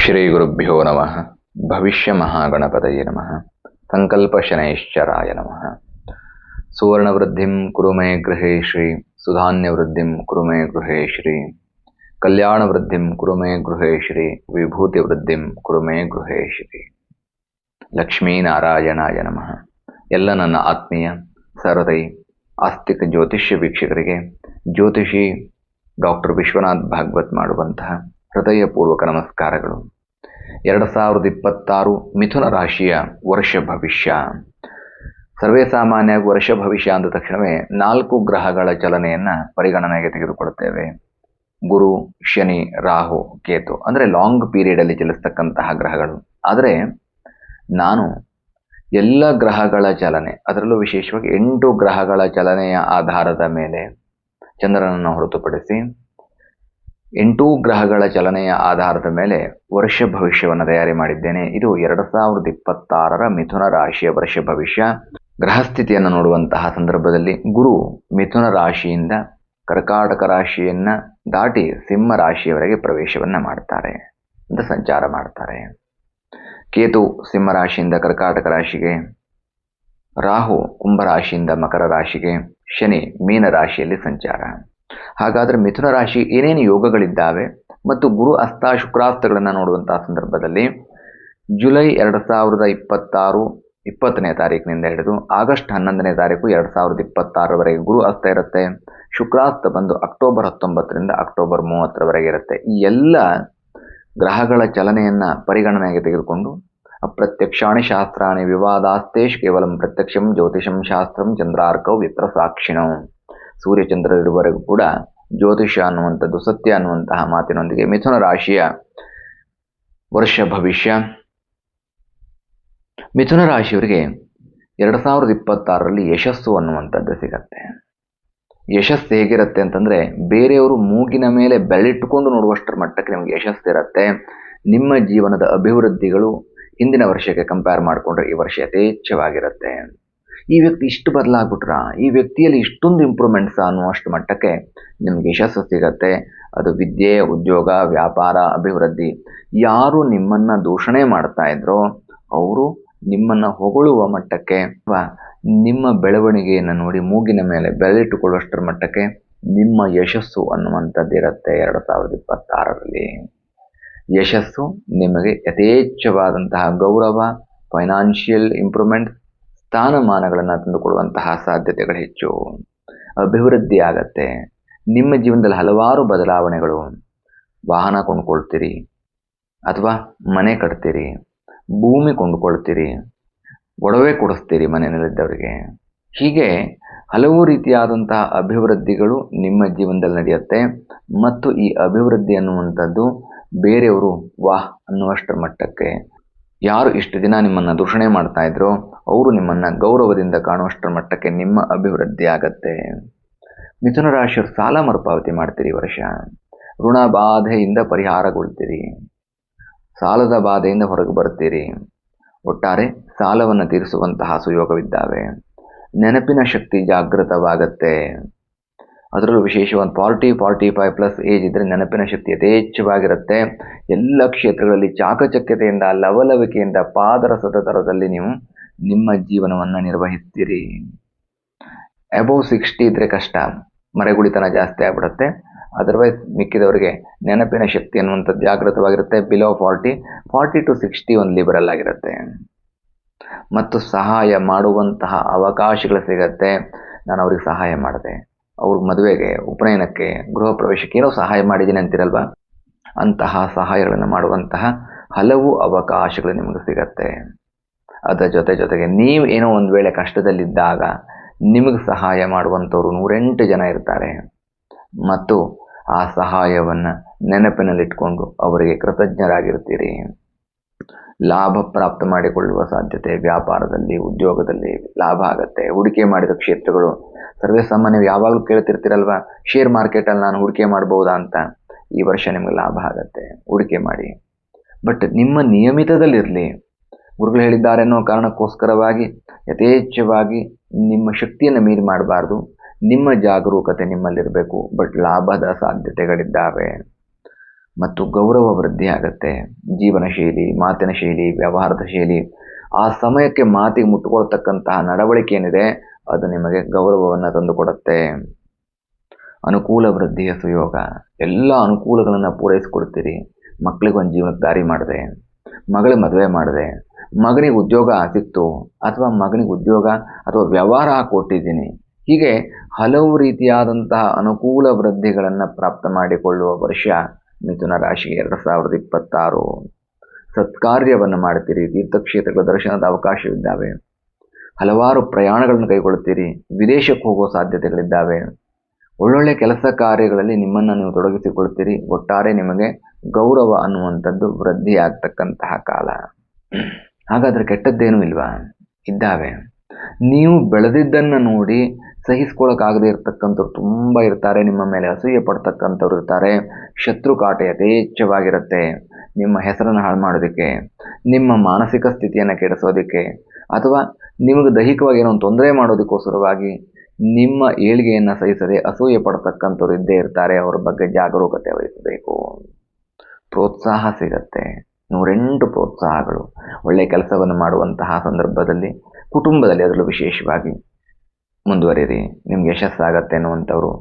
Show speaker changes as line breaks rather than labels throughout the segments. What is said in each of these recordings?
ಶ್ರೀ ಗುರುಭ್ಯೋ ನಮಃ. ಭವಿಷ್ಯ ಮಹಾಗಣಪತಯೇ ನಮಃ. ಸಂಕಲ್ಪ ಶನೈಶ್ಚರಾಯ ನಮಃ. ಸುವರ್ಣ ವೃದ್ಧಿಂ ಕುರು ಮೇ ಗೃಹೇ ಶ್ರೀ. ಸುಧಾನ್ಯ ವೃದ್ಧಿಂ ಕುರು ಮೇ ಗೃಹೇ ಶ್ರೀ. ಕಲ್ಯಾಣ ವೃದ್ಧಿಂ ಕುರು ಮೇ ಗೃಹೇ ಶ್ರೀ. ವಿಭೂತಿ ವೃದ್ಧಿಂ ಕುರು ಮೇ ಗೃಹೇ ಶ್ರೀ. ಲಕ್ಷ್ಮೀನಾರಾಯಣಾಯ ನಮಃ. ಎಲ್ಲ ನನ್ನ ಆತ್ಮೀಯ ಸಹೃದಯಿ ಆಸ್ತಿಕ ಜ್ಯೋತಿಷ್ಯ ವೀಕ್ಷಕರಿಗೆ ಜ್ಯೋತಿಷಿ ಡಾಕ್ಟರ್ ವಿಶ್ವನಾಥ್ ಭಾಗವತ್ ಮಾಡುವಂತಹ ಹೃದಯಪೂರ್ವಕ ನಮಸ್ಕಾರಗಳು. 2026 ಮಿಥುನ ರಾಶಿಯ ವರ್ಷ ಭವಿಷ್ಯ. ಸರ್ವೇ ಸಾಮಾನ್ಯವಾಗಿ ವರ್ಷ ಭವಿಷ್ಯ ಅಂದ ತಕ್ಷಣವೇ 4 ಗ್ರಹಗಳ ಚಲನೆಯನ್ನು ಪರಿಗಣನೆಗೆ ತೆಗೆದುಕೊಳ್ಳುತ್ತೇವೆ. ಗುರು, ಶನಿ, ರಾಹು, ಕೇತು ಅಂದರೆ ಲಾಂಗ್ ಪೀರಿಯಡಲ್ಲಿ ಚಲಿಸ್ತಕ್ಕಂತಹ ಗ್ರಹಗಳು. ಆದರೆ ನಾನು ಎಲ್ಲ ಗ್ರಹಗಳ ಚಲನೆ, ಅದರಲ್ಲೂ ವಿಶೇಷವಾಗಿ 8 ಗ್ರಹಗಳ ಚಲನೆಯ ಆಧಾರದ ಮೇಲೆ ಚಂದ್ರನನ್ನು ಹೊರತುಪಡಿಸಿ 8 ಗ್ರಹಗಳ ಚಲನೆಯ ಆಧಾರದ ಮೇಲೆ ವರ್ಷ ಭವಿಷ್ಯವನ್ನು ತಯಾರಿ ಮಾಡಿದ್ದೇನೆ. ಇದು 2026 ಮಿಥುನ ರಾಶಿಯ ವರ್ಷ ಭವಿಷ್ಯ. ಗ್ರಹಸ್ಥಿತಿಯನ್ನು ನೋಡುವಂತಹ ಸಂದರ್ಭದಲ್ಲಿ ಗುರು ಮಿಥುನ ರಾಶಿಯಿಂದ ಕರ್ಕಾಟಕ ರಾಶಿಯನ್ನು ದಾಟಿ ಸಿಂಹ ರಾಶಿಯವರೆಗೆ ಪ್ರವೇಶವನ್ನು ಮಾಡ್ತಾರೆ ಅಂತ ಸಂಚಾರ ಮಾಡ್ತಾರೆ. ಕೇತು ಸಿಂಹ ರಾಶಿಯಿಂದ ಕರ್ಕಾಟಕ ರಾಶಿಗೆ, ರಾಹು ಕುಂಭರಾಶಿಯಿಂದ ಮಕರ ರಾಶಿಗೆ, ಶನಿ ಮೀನ ರಾಶಿಯಲ್ಲಿ ಸಂಚಾರ. ಹಾಗಾದರೆ ಮಿಥುನ ರಾಶಿ ಏನೇನು ಯೋಗಗಳಿದ್ದಾವೆ ಮತ್ತು ಗುರು ಅಸ್ತ ಶುಕ್ರಾಸ್ತಗಳನ್ನು ನೋಡುವಂತಹ ಸಂದರ್ಭದಲ್ಲಿ ಜುಲೈ 2026 20ನೇ ತಾರೀಕಿನಿಂದ ಹಿಡಿದು ಆಗಸ್ಟ್ 11ನೇ ತಾರೀಕು 2026ರವರೆಗೆ ಗುರು ಅಸ್ತ ಇರುತ್ತೆ. ಶುಕ್ರಾಸ್ತ ಬಂದು ಅಕ್ಟೋಬರ್ 19ರಿಂದ ಅಕ್ಟೋಬರ್ 30ರವರೆಗೆ ಇರುತ್ತೆ. ಈ ಎಲ್ಲ ಗ್ರಹಗಳ ಚಲನೆಯನ್ನು ಪರಿಗಣನೆಗೆ ತೆಗೆದುಕೊಂಡು ಅಪ್ರತ್ಯಕ್ಷಾಣಿ ಶಾಸ್ತ್ರಾಣಿ ವಿವಾದಾಸ್ತೇಶ್ ಕೇವಲಂ ಪ್ರತ್ಯಕ್ಷಂ ಜ್ಯೋತಿಷಂ ಶಾಸ್ತ್ರಂ ಚಂದ್ರಾರ್ಕೌ ವಿಪ್ರ ಸಾಕ್ಷಿಣೌ. ಸೂರ್ಯಚಂದ್ರರಿರುವವರೆಗೂ ಕೂಡ ಜ್ಯೋತಿಷ ಅನ್ನುವಂಥದ್ದು ಸತ್ಯ ಅನ್ನುವಂತಹ ಮಾತಿನೊಂದಿಗೆ ಮಿಥುನ ರಾಶಿಯ ವರ್ಷ ಭವಿಷ್ಯ. ಮಿಥುನ ರಾಶಿಯವರಿಗೆ 2026ರಲ್ಲಿ ಯಶಸ್ಸು ಅನ್ನುವಂಥದ್ದು ಸಿಗತ್ತೆ. ಯಶಸ್ಸು ಹೇಗಿರುತ್ತೆ ಅಂತಂದರೆ, ಬೇರೆಯವರು ಮೂಗಿನ ಮೇಲೆ ಬೆರಳಿಟ್ಟುಕೊಂಡು ನೋಡುವಷ್ಟರ ಮಟ್ಟಕ್ಕೆ ನಿಮಗೆ ಯಶಸ್ಸಿರುತ್ತೆ. ನಿಮ್ಮ ಜೀವನದ ಅಭಿವೃದ್ಧಿಗಳು ಹಿಂದಿನ ವರ್ಷಕ್ಕೆ ಕಂಪೇರ್ ಮಾಡಿಕೊಂಡ್ರೆ ಈ ವರ್ಷ ಯಥೇಚ್ಛವಾಗಿರುತ್ತೆ. ಈ ವ್ಯಕ್ತಿ ಇಷ್ಟು ಬದಲಾಗ್ಬಿಟ್ರ, ಈ ವ್ಯಕ್ತಿಯಲ್ಲಿ ಇಷ್ಟೊಂದು ಇಂಪ್ರೂವ್ಮೆಂಟ್ಸ್ ಅನ್ನುವಷ್ಟು ಮಟ್ಟಕ್ಕೆ ನಿಮಗೆ ಯಶಸ್ಸು ಸಿಗತ್ತೆ. ಅದು ವಿದ್ಯೆ, ಉದ್ಯೋಗ, ವ್ಯಾಪಾರ, ಅಭಿವೃದ್ಧಿ. ಯಾರು ನಿಮ್ಮನ್ನು ದೂಷಣೆ ಮಾಡ್ತಾ ಇದ್ರೋ ಅವರು ನಿಮ್ಮನ್ನು ಹೊಗಳುವ ಮಟ್ಟಕ್ಕೆ ಅಥವಾ ನಿಮ್ಮ ಬೆಳವಣಿಗೆಯನ್ನು ನೋಡಿ ಮೂಗಿನ ಮೇಲೆ ಬೆರಳಿಟ್ಟುಕೊಳ್ಳುವಷ್ಟರ ಮಟ್ಟಕ್ಕೆ ನಿಮ್ಮ ಯಶಸ್ಸು ಅನ್ನುವಂಥದ್ದು ಇರುತ್ತೆ. 2026ರಲ್ಲಿ ಯಶಸ್ಸು ನಿಮಗೆ ಯಥೇಚ್ಛವಾದಂತಹ ಗೌರವ, ಫೈನಾನ್ಷಿಯಲ್ ಇಂಪ್ರೂವ್ಮೆಂಟ್, ಸ್ಥಾನಮಾನಗಳನ್ನು ತಂದುಕೊಡುವಂತಹ ಸಾಧ್ಯತೆಗಳು ಹೆಚ್ಚು. ಅಭಿವೃದ್ಧಿ ಆಗತ್ತೆ. ನಿಮ್ಮ ಜೀವನದಲ್ಲಿ ಹಲವಾರು ಬದಲಾವಣೆಗಳು. ವಾಹನ ಕೊಂಡುಕೊಳ್ತೀರಿ ಅಥವಾ ಮನೆ ಕಟ್ತೀರಿ, ಭೂಮಿ ಕೊಂಡುಕೊಳ್ತೀರಿ, ಒಡವೆ ಕೊಡಿಸ್ತೀರಿ ಮನೆಯಲ್ಲಿದ್ದವರಿಗೆ. ಹೀಗೆ ಹಲವು ರೀತಿಯಾದಂತಹ ಅಭಿವೃದ್ಧಿಗಳು ನಿಮ್ಮ ಜೀವನದಲ್ಲಿ ನಡೆಯುತ್ತೆ. ಮತ್ತು ಈ ಅಭಿವೃದ್ಧಿ ಅನ್ನುವಂಥದ್ದು ಬೇರೆಯವರು ವಾಹ್ ಅನ್ನುವಷ್ಟರ ಮಟ್ಟಕ್ಕೆ, ಯಾರು ಇಷ್ಟು ದಿನ ನಿಮ್ಮನ್ನು ದೂಷಣೆ ಮಾಡ್ತಾ ಇದ್ರೋ ಅವರು ನಿಮ್ಮನ್ನು ಗೌರವದಿಂದ ಕಾಣುವಷ್ಟರ ಮಟ್ಟಕ್ಕೆ ನಿಮ್ಮ ಅಭಿವೃದ್ಧಿ ಆಗತ್ತೆ. ಮಿಥುನ ರಾಶಿಯವರು ಸಾಲ ಮರುಪಾವತಿ ಮಾಡ್ತೀರಿ ಈ ವರ್ಷ. ಋಣ ಬಾಧೆಯಿಂದ ಪರಿಹಾರಗೊಳ್ತೀರಿ, ಸಾಲದ ಬಾಧೆಯಿಂದ ಹೊರಗೆ ಬರ್ತೀರಿ. ಒಟ್ಟಾರೆ ಸಾಲವನ್ನು ತೀರಿಸುವಂತಹ ಸುಯೋಗವಿದ್ದಾವೆ. ನೆನಪಿನ ಶಕ್ತಿ ಜಾಗೃತವಾಗತ್ತೆ. ಅದರಲ್ಲೂ ವಿಶೇಷವಾಗಿ 40-45+ ಏಜ್ ಇದ್ದರೆ ನೆನಪಿನ ಶಕ್ತಿ ಯಥೇಚ್ಛವಾಗಿರುತ್ತೆ. ಎಲ್ಲ ಕ್ಷೇತ್ರಗಳಲ್ಲಿ ಚಾಕಚಕ್ಯತೆಯಿಂದ, ಲವಲವಿಕೆಯಿಂದ, ಪಾದರಸದ ಥರದಲ್ಲಿ ನೀವು ನಿಮ್ಮ ಜೀವನವನ್ನು ನಿರ್ವಹಿಸ್ತೀರಿ. ಅಬೌವ್ 60 ಇದ್ದರೆ ಕಷ್ಟ, ಮರೆಗುಳಿತನ ಜಾಸ್ತಿ ಆಗ್ಬಿಡುತ್ತೆ. ಅದರ್ವೈಸ್ ಮಿಕ್ಕಿದವರಿಗೆ ನೆನಪಿನ ಶಕ್ತಿ ಅನ್ನುವಂಥದ್ದು ಜಾಗೃತವಾಗಿರುತ್ತೆ. ಬಿಲೋ 40 to 60 ಒಂದು ಲಿಬರಲ್ ಆಗಿರುತ್ತೆ. ಮತ್ತು ಸಹಾಯ ಮಾಡುವಂತಹ ಅವಕಾಶಗಳು ಸಿಗತ್ತೆ. ನಾನು ಅವ್ರಿಗೆ ಸಹಾಯ ಮಾಡಿದೆ, ಅವ್ರ ಮದುವೆಗೆ, ಉಪನಯನಕ್ಕೆ, ಗೃಹ ಪ್ರವೇಶಕ್ಕೆ ಏನೋ ಸಹಾಯ ಮಾಡಿದ್ದೀನಿ ಅಂತಿರಲ್ವ, ಅಂತಹ ಸಹಾಯಗಳನ್ನು ಮಾಡುವಂತಹ ಹಲವು ಅವಕಾಶಗಳು ನಿಮಗೆ ಸಿಗತ್ತೆ. ಅದರ ಜೊತೆಗೆ ನೀವು ಏನೋ ಒಂದು ವೇಳೆ ಕಷ್ಟದಲ್ಲಿದ್ದಾಗ ನಿಮಗೆ ಸಹಾಯ ಮಾಡುವಂಥವ್ರು 108 ಜನ ಇರ್ತಾರೆ. ಮತ್ತು ಆ ಸಹಾಯವನ್ನು ನೆನಪಿನಲ್ಲಿಟ್ಕೊಂಡು ಅವರಿಗೆ ಕೃತಜ್ಞರಾಗಿರ್ತೀರಿ. ಲಾಭ ಪ್ರಾಪ್ತ ಮಾಡಿಕೊಳ್ಳುವ ಸಾಧ್ಯತೆ, ವ್ಯಾಪಾರದಲ್ಲಿ, ಉದ್ಯೋಗದಲ್ಲಿ ಲಾಭ ಆಗುತ್ತೆ. ಹೂಡಿಕೆ ಮಾಡಿದ ಕ್ಷೇತ್ರಗಳು, ಸರ್ವೇ ಸಾಮಾನ್ಯ ಯಾವಾಗಲೂ ಕೇಳ್ತಿರ್ತೀರಲ್ವ, ಶೇರ್ ಮಾರ್ಕೆಟಲ್ಲಿ ನಾನು ಹೂಡಿಕೆ ಮಾಡ್ಬೋದಾ ಅಂತ. ಈ ವರ್ಷ ನಿಮಗೆ ಲಾಭ ಆಗುತ್ತೆ, ಹೂಡಿಕೆ ಮಾಡಿ. ಬಟ್ ನಿಮ್ಮ ನಿಯಮಿತದಲ್ಲಿರಲಿ. ಗುರುಗಳು ಹೇಳಿದ್ದಾರೆ ಅನ್ನೋ ಕಾರಣಕ್ಕೋಸ್ಕರವಾಗಿ ಯಥೇಚ್ಛವಾಗಿ ನಿಮ್ಮ ಶಕ್ತಿಯನ್ನು ಮೀರಿ ಮಾಡಬಾರ್ದು. ನಿಮ್ಮ ಜಾಗರೂಕತೆ ನಿಮ್ಮಲ್ಲಿರಬೇಕು. ಬಟ್ ಲಾಭದ ಸಾಧ್ಯತೆಗಳಿದ್ದಾವೆ. ಮತ್ತು ಗೌರವ ವೃದ್ಧಿ ಆಗುತ್ತೆ. ಜೀವನ ಶೈಲಿ, ಮಾತಿನ ಶೈಲಿ, ವ್ಯವಹಾರದ ಶೈಲಿ, ಆ ಸಮಯಕ್ಕೆ ಮಾತಿಗೆ ಮುಟ್ಟುಕೊಳ್ತಕ್ಕಂತಹ ನಡವಳಿಕೆ ಏನಿದೆ ಅದು ನಿಮಗೆ ಗೌರವವನ್ನು ತಂದುಕೊಡುತ್ತೆ. ಅನುಕೂಲ ವೃದ್ಧಿಯ ಸುಯೋಗ, ಎಲ್ಲ ಅನುಕೂಲಗಳನ್ನು ಪೂರೈಸಿಕೊಡ್ತೀರಿ. ಮಕ್ಕಳಿಗೊಂದು ಜೀವನಕ್ಕೆ ದಾರಿ ಮಾಡಿದೆ, ಮಗಳಿಗೆ ಮದುವೆ ಮಾಡಿದೆ, ಮಗನಿಗೆ ಉದ್ಯೋಗ ಸಿಕ್ತು, ಅಥವಾ ಮಗನಿಗೆ ಉದ್ಯೋಗ ಅಥವಾ ವ್ಯವಹಾರ ಕೊಟ್ಟಿದ್ದೀನಿ. ಹೀಗೆ ಹಲವು ರೀತಿಯಾದಂತಹ ಅನುಕೂಲ ವೃದ್ಧಿಗಳನ್ನು ಪ್ರಾಪ್ತ ಮಾಡಿಕೊಳ್ಳುವ ವರ್ಷ ಮಿಥುನ ರಾಶಿಗೆ 2026. ಸತ್ಕಾರ್ಯವನ್ನು ಮಾಡ್ತೀರಿ, ತೀರ್ಥಕ್ಷೇತ್ರಗಳ ದರ್ಶನದ ಅವಕಾಶವಿದ್ದಾವೆ, ಹಲವಾರು ಪ್ರಯಾಣಗಳನ್ನು ಕೈಗೊಳ್ಳುತ್ತೀರಿ, ವಿದೇಶಕ್ಕೆ ಹೋಗುವ ಸಾಧ್ಯತೆಗಳಿದ್ದಾವೆ, ಒಳ್ಳೊಳ್ಳೆ ಕೆಲಸ ಕಾರ್ಯಗಳಲ್ಲಿ ನಿಮ್ಮನ್ನು ನೀವು ತೊಡಗಿಸಿಕೊಳ್ತೀರಿ. ಒಟ್ಟಾರೆ ನಿಮಗೆ ಗೌರವ ಅನ್ನುವಂಥದ್ದು ವೃದ್ಧಿ ಆಗ್ತಕ್ಕಂತಹ ಕಾಲ. ಹಾಗಾದರೆ ಕೆಟ್ಟದ್ದೇನೂ ಇಲ್ವಾ? ಇದ್ದಾವೆ. ನೀವು ಬೆಳೆದಿದ್ದನ್ನು ನೋಡಿ ಸಹಿಸ್ಕೊಳ್ಳೋಕ್ಕಾಗದೇ ಇರತಕ್ಕಂಥವ್ರು ತುಂಬ ಇರ್ತಾರೆ. ನಿಮ್ಮ ಮೇಲೆ ಅಸೂಯೆ ಪಡ್ತಕ್ಕಂಥವ್ರು ಇರ್ತಾರೆ. ಶತ್ರು ಕಾಟ ಯಥೇಚ್ಛವಾಗಿರುತ್ತೆ. ನಿಮ್ಮ ಹೆಸರನ್ನು ಹಾಳು ಮಾಡೋದಕ್ಕೆ, ನಿಮ್ಮ ಮಾನಸಿಕ ಸ್ಥಿತಿಯನ್ನು ಕೆಡಿಸೋದಕ್ಕೆ, ಅಥವಾ ನಿಮಗೆ ದೈಹಿಕವಾಗಿ ಏನೋ ಒಂದು ತೊಂದರೆ ಮಾಡೋದಕ್ಕೋಸ್ಕರವಾಗಿ ನಿಮ್ಮ ಏಳಿಗೆಯನ್ನು ಸಹಿಸದೆ ಅಸೂಯೆ ಪಡ್ತಕ್ಕಂಥವ್ರು ಇದ್ದೇ ಇರ್ತಾರೆ. ಅವರ ಬಗ್ಗೆ ಜಾಗರೂಕತೆ ವಹಿಸಬೇಕು. ಪ್ರೋತ್ಸಾಹ ಸಿಗತ್ತೆ, 108 ಪ್ರೋತ್ಸಾಹಗಳು. ಒಳ್ಳೆಯ ಕೆಲಸವನ್ನು ಮಾಡುವಂತಹ ಸಂದರ್ಭದಲ್ಲಿ, ಕುಟುಂಬದಲ್ಲಿ ಅದರಲ್ಲೂ ವಿಶೇಷವಾಗಿ ಮುಂದುವರಿಯಿರಿ, ನಿಮ್ಗೆ ಯಶಸ್ಸಾಗತ್ತೆ ಅನ್ನುವಂಥವ್ರು,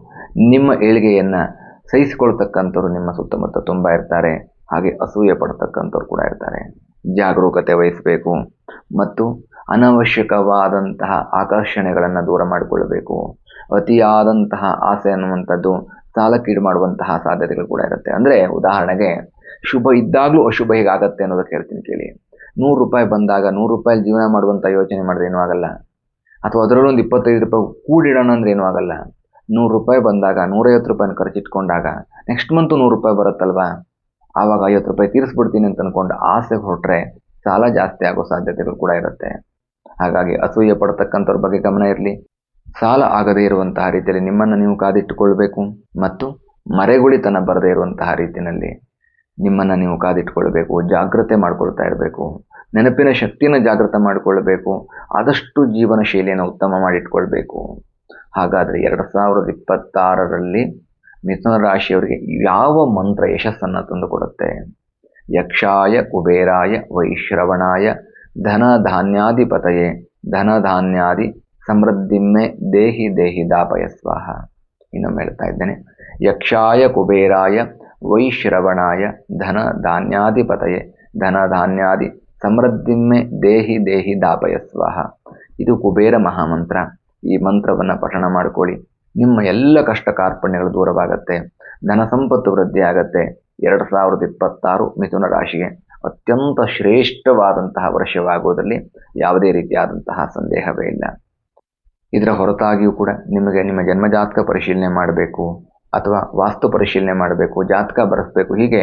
ನಿಮ್ಮ ಏಳಿಗೆಯನ್ನು ಸಹಿಸಿಕೊಳ್ತಕ್ಕಂಥವ್ರು ನಿಮ್ಮ ಸುತ್ತಮುತ್ತ ತುಂಬ ಇರ್ತಾರೆ. ಹಾಗೆ ಅಸೂಯೆ ಪಡ್ತಕ್ಕಂಥವ್ರು ಕೂಡ ಇರ್ತಾರೆ. ಜಾಗರೂಕತೆ ವಹಿಸಬೇಕು ಮತ್ತು ಅನವಶ್ಯಕವಾದಂತಹ ಆಕರ್ಷಣೆಗಳನ್ನು ದೂರ ಮಾಡಿಕೊಳ್ಳಬೇಕು. ಅತಿಯಾದಂತಹ ಆಸೆ ಅನ್ನುವಂಥದ್ದು ಸಾಲಕ್ಕೀಡು ಮಾಡುವಂತಹ ಸಾಧ್ಯತೆಗಳು ಕೂಡ ಇರುತ್ತೆ. ಅಂದರೆ ಉದಾಹರಣೆಗೆ, ಶುಭ ಇದ್ದಾಗಲೂ ಅಶುಭ ಹೇಗಾಗತ್ತೆ ಅನ್ನೋದಕ್ಕೆ ಹೇಳ್ತೀನಿ ಕೇಳಿ. 100 ರೂಪಾಯಿ ಬಂದಾಗ 100 ರೂಪಾಯಿ ಜೀವನ ಮಾಡುವಂಥ ಯೋಚನೆ ಮಾಡಿದ್ರೆ ಏನೂ ಆಗಲ್ಲ. ಅಥವಾ ಅದರಲ್ಲೂ ಒಂದು 25 ರೂಪಾಯಿ ಕೂಡಿಡೋಣ ಅಂದರೆ ಏನೂ ಆಗಲ್ಲ. 100 ರೂಪಾಯಿ ಬಂದಾಗ 150 ರೂಪಾಯಿನ ಖರ್ಚಿಟ್ಕೊಂಡಾಗ ನೆಕ್ಸ್ಟ್ ಮಂತು 100 ರೂಪಾಯಿ ಬರುತ್ತಲ್ವಾ, ಆವಾಗ 50 ರೂಪಾಯಿ ತೀರಿಸ್ಬಿಡ್ತೀನಿ ಅಂತ ಅಂದ್ಕೊಂಡು ಆಸೆ ಹೊರಟ್ರೆ ಸಾಲ ಜಾಸ್ತಿ ಆಗೋ ಸಾಧ್ಯತೆಗಳು ಕೂಡ ಇರುತ್ತೆ. ಹಾಗಾಗಿ ಅಸೂಯೆ ಪಡ್ತಕ್ಕಂಥವ್ರ ಬಗ್ಗೆ ಗಮನ ಇರಲಿ. ಸಾಲ ಆಗದೇ ಇರುವಂತಹ ರೀತಿಯಲ್ಲಿ ನಿಮ್ಮನ್ನು ನೀವು ಕಾದಿಟ್ಟುಕೊಳ್ಬೇಕು ಮತ್ತು ಮರೆಗುಳಿತನ ಬರದೇ ಇರುವಂತಹ ರೀತಿಯಲ್ಲಿ ನಿಮ್ಮನ್ನು ನೀವು ಕಾದಿಟ್ಕೊಳ್ಬೇಕು. ಜಾಗ್ರತೆ ಮಾಡ್ಕೊಳ್ತಾ ಇರಬೇಕು. ನೆನಪಿನ ಶಕ್ತಿಯನ್ನು ಜಾಗೃತ ಮಾಡಿಕೊಳ್ಬೇಕು. ಆದಷ್ಟು ಜೀವನ ಶೈಲಿಯನ್ನು ಉತ್ತಮ ಮಾಡಿಟ್ಕೊಳ್ಬೇಕು. ಹಾಗಾದರೆ 2026ರಲ್ಲಿ ಮಿಥುನ ರಾಶಿಯವರಿಗೆ ಯಾವ ಮಂತ್ರ ಯಶಸ್ಸನ್ನು ತಂದುಕೊಡುತ್ತೆ? ಯಕ್ಷಾಯ ಕುಬೇರಾಯ ವೈಶ್ರವಣಾಯ ಧನ ಧಾನ್ಯಾಧಿಪತಯೇ ಧನ ಧಾನ್ಯಾದಿ ಸಮೃದ್ಧಿಮ್ಮೆ ದೇಹಿ ದೇಹಿ ದಾಪಯ ಸ್ವಾಹ. ಇನ್ನೊಮ್ಮೆ ಹೇಳ್ತಾ ಇದ್ದೇನೆ. ಯಕ್ಷಾಯ ಕುಬೇರಾಯ ವೈಶ್ರವಣಾಯ ಧನ ಧಾನ್ಯಾಧಿಪತಯೇ ಧನ ಧಾನ್ಯಾದಿ ಸಮೃದ್ಧಿಮ್ಮೆ ದೇಹಿ ದೇಹಿ ದಾಪಯ ಸ್ವಾಹ. ಇದು ಕುಬೇರ ಮಹಾಮಂತ್ರ. ಈ ಮಂತ್ರವನ್ನು ಪಠಣ ಮಾಡಿಕೊಳ್ಳಿ. ನಿಮ್ಮ ಎಲ್ಲ ಕಷ್ಟ ಕಾರ್ಪಣ್ಯಗಳು ದೂರವಾಗತ್ತೆ. ಧನ ಸಂಪತ್ತು ವೃದ್ಧಿ ಆಗತ್ತೆ. 2026 ಮಿಥುನ ರಾಶಿಗೆ ಅತ್ಯಂತ ಶ್ರೇಷ್ಠವಾದಂತಹ ವರ್ಷವಾಗುವುದರಲ್ಲಿ ಯಾವುದೇ ರೀತಿಯಾದಂತಹ ಸಂದೇಹವೇ ಇಲ್ಲ. ಇದರ ಹೊರತಾಗಿಯೂ ಕೂಡ ನಿಮಗೆ ನಿಮ್ಮ ಜನ್ಮಜಾತಕ ಪರಿಶೀಲನೆ ಮಾಡಬೇಕು ಅಥವಾ ವಾಸ್ತು ಪರಿಶೀಲನೆ ಮಾಡಬೇಕು, ಜಾತಕ ಬರೆಸಬೇಕು, ಹೀಗೆ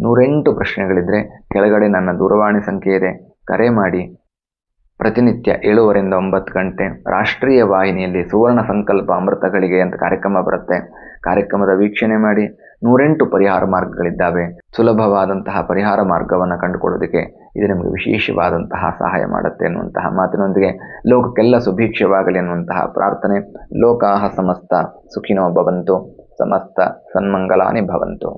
108 ಪ್ರಶ್ನೆಗಳಿದ್ದರೆ ಕೆಳಗಡೆ ನನ್ನ ದೂರವಾಣಿ ಸಂಖ್ಯೆ ಇದೆ, ಕರೆ ಮಾಡಿ. ಪ್ರತಿನಿತ್ಯ 7:30ರಿಂದ 9 ಗಂಟೆ ರಾಷ್ಟ್ರೀಯ ವಾಹಿನಿಯಲ್ಲಿ ಸುವರ್ಣ ಸಂಕಲ್ಪ ಅಮೃತಗಳಿಗೆ ಅಂತ ಕಾರ್ಯಕ್ರಮ ಬರುತ್ತೆ. ಕಾರ್ಯಕ್ರಮದ ವೀಕ್ಷಣೆ ಮಾಡಿ. 108 ಪರಿಹಾರ ಮಾರ್ಗಗಳಿದ್ದಾವೆ. ಸುಲಭವಾದಂತಹ ಪರಿಹಾರ ಮಾರ್ಗವನ್ನು ಕಂಡುಕೊಳ್ಳೋದಕ್ಕೆ ಇದು ನಿಮಗೆ ವಿಶೇಷವಾದಂತಹ ಸಹಾಯ ಮಾಡುತ್ತೆ ಎನ್ನುವಂತಹ ಮಾತಿನೊಂದಿಗೆ ಲೋಕಕ್ಕೆಲ್ಲ ಸುಭೀಕ್ಷವಾಗಲಿ ಎನ್ನುವಂತಹ ಪ್ರಾರ್ಥನೆ. ಲೋಕಾಹ ಸಮಸ್ತ ಸುಖಿನೋ ಭವಂತು, ಸಮಸ್ತ ಸನ್ಮಂಗಲಾನಿ ಭವಂತು.